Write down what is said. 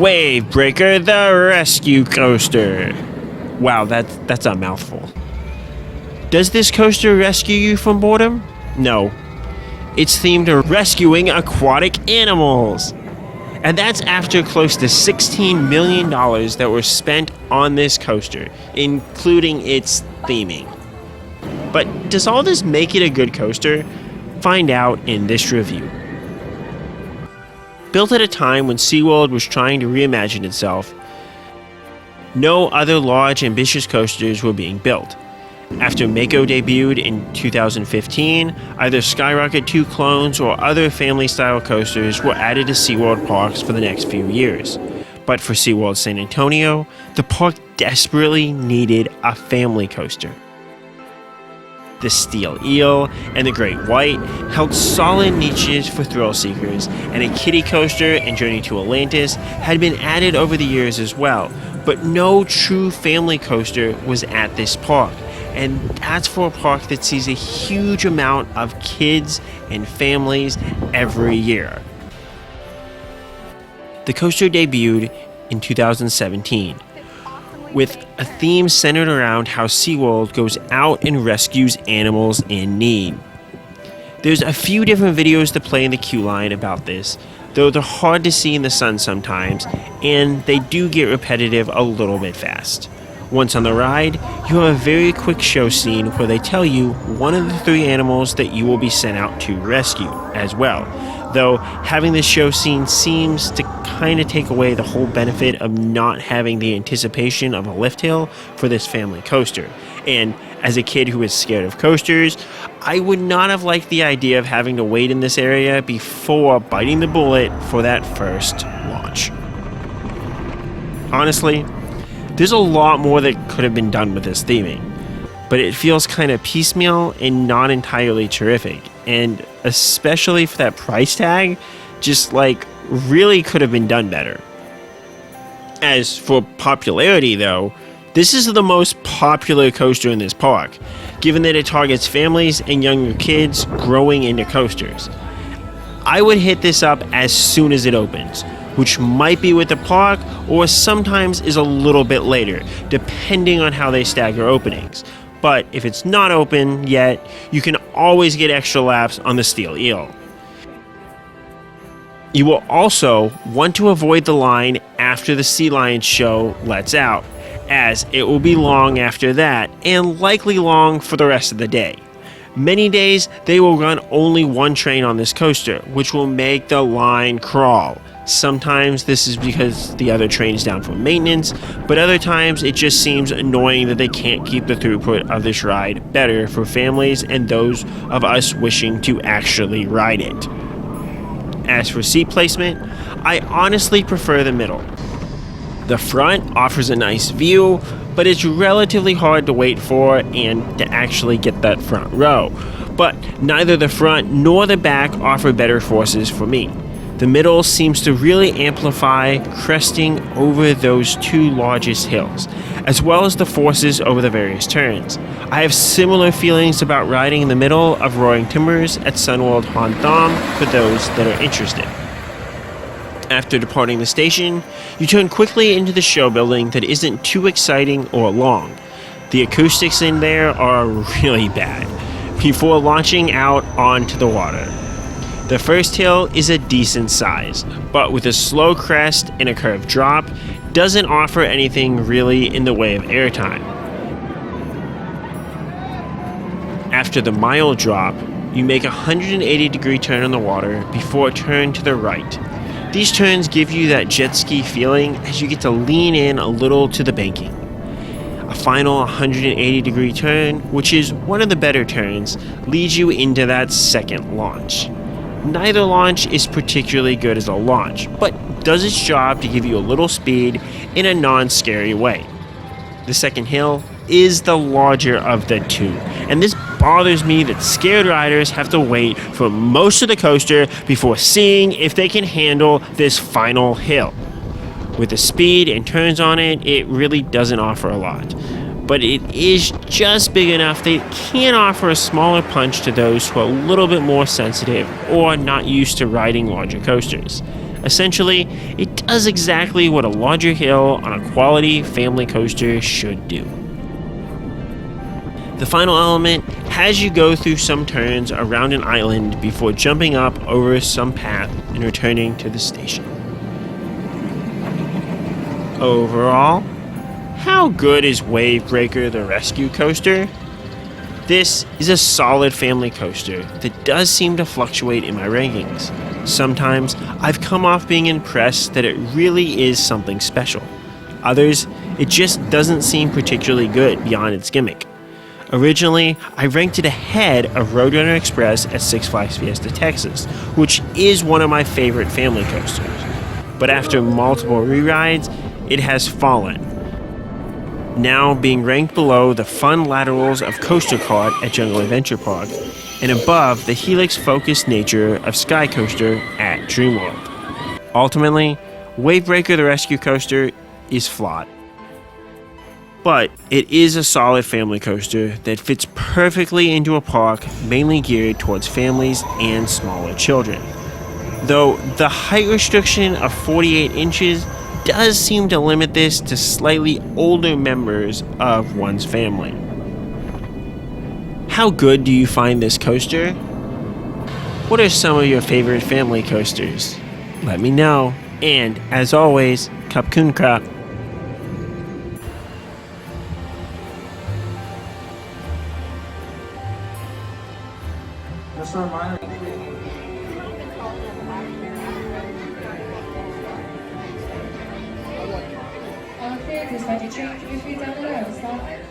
Wave Breaker, the rescue coaster. Wow, that's a mouthful. Does this coaster rescue you from boredom? No. It's themed to rescuing aquatic animals. And that's after close to $16 million that were spent on this coaster, including its theming. But does all this make it a good coaster? Find out in this review. Built at a time when SeaWorld was trying to reimagine itself, no other large, ambitious coasters were being built. After Mako debuted in 2015, either Skyrocket 2 clones or other family-style coasters were added to SeaWorld parks for the next few years. But for SeaWorld San Antonio, the park desperately needed a family coaster. The Steel Eel and the Great White held solid niches for thrill seekers, and a kiddie coaster and Journey to Atlantis had been added over the years as well, but no true family coaster was at this park. And that's for a park that sees a huge amount of kids and families every year. The coaster debuted in 2017 with a theme centered around how SeaWorld goes out and rescues animals in need. There's a few different videos to play in the queue line about this, though they're hard to see in the sun sometimes, and they do get repetitive a little bit fast. Once on the ride, you have a very quick show scene where they tell you one of the 3 animals that you will be sent out to rescue as well, though having this show scene seems to kind of take away the whole benefit of not having the anticipation of a lift hill for this family coaster. And as a kid who is scared of coasters, I would not have liked the idea of having to wait in this area before biting the bullet for that first launch. Honestly, there's a lot more that could have been done with this theming, but it feels kind of piecemeal and not entirely terrific, and especially for that price tag, just really could have been done better. As for popularity though, this is the most popular coaster in this park, given that it targets families and younger kids growing into coasters. I would hit this up as soon as it opens, which might be with the park or sometimes is a little bit later, depending on how they stagger openings. But if it's not open yet, you can always get extra laps on the Steel Eel. You will also want to avoid the line after the Sea Lion show lets out, as it will be long after that, and likely long for the rest of the day. Many days, they will run only one train on this coaster, which will make the line crawl. Sometimes this is because the other train is down for maintenance, but other times it just seems annoying that they can't keep the throughput of this ride better for families and those of us wishing to actually ride it. As for seat placement, I honestly prefer the middle. The front offers a nice view, but it's relatively hard to wait for and to actually get that front row. But neither the front nor the back offer better forces for me. The middle seems to really amplify cresting over those 2 largest hills, as well as the forces over the various turns. I have similar feelings about riding in the middle of Roaring Timbers at Sunworld Han Thom for those that are interested. After departing the station, you turn quickly into the show building that isn't too exciting or long. The acoustics in there are really bad, before launching out onto the water. The first hill is a decent size, but with a slow crest and a curved drop, doesn't offer anything really in the way of airtime. After the mile drop, you make a 180-degree turn on the water before a turn to the right. These turns give you that jet ski feeling as you get to lean in a little to the banking. A final 180-degree turn, which is one of the better turns, leads you into that second launch. Neither launch is particularly good as a launch, but does its job to give you a little speed in a non-scary way. The second hill is the larger of the 2, and this bothers me that scared riders have to wait for most of the coaster before seeing if they can handle this final hill. With the speed and turns on it, it really doesn't offer a lot. But it is just big enough that it can offer a smaller punch to those who are a little bit more sensitive or not used to riding larger coasters. Essentially, it does exactly what a larger hill on a quality family coaster should do. The final element has you go through some turns around an island before jumping up over some path and returning to the station. Overall, how good is Wavebreaker the Rescue Coaster? This is a solid family coaster that does seem to fluctuate in my rankings. Sometimes I've come off being impressed that it really is something special. Others, it just doesn't seem particularly good beyond its gimmick. Originally, I ranked it ahead of Roadrunner Express at Six Flags Fiesta Texas, which is one of my favorite family coasters. But after multiple re-rides, it has fallen, now being ranked below the fun laterals of Coaster Kart at Jungle Adventure Park, and above the Helix-focused nature of Sky Coaster at Dreamworld. Ultimately, Wavebreaker the Rescue Coaster is flawed. But it is a solid family coaster that fits perfectly into a park mainly geared towards families and smaller children. Though the height restriction of 48 inches does seem to limit this to slightly older members of one's family. How good do you find this coaster? What are some of your favorite family coasters? Let me know. And as always, Kapkun Krap. Just a reminder. All clear, please find your change. If you down the road, stop.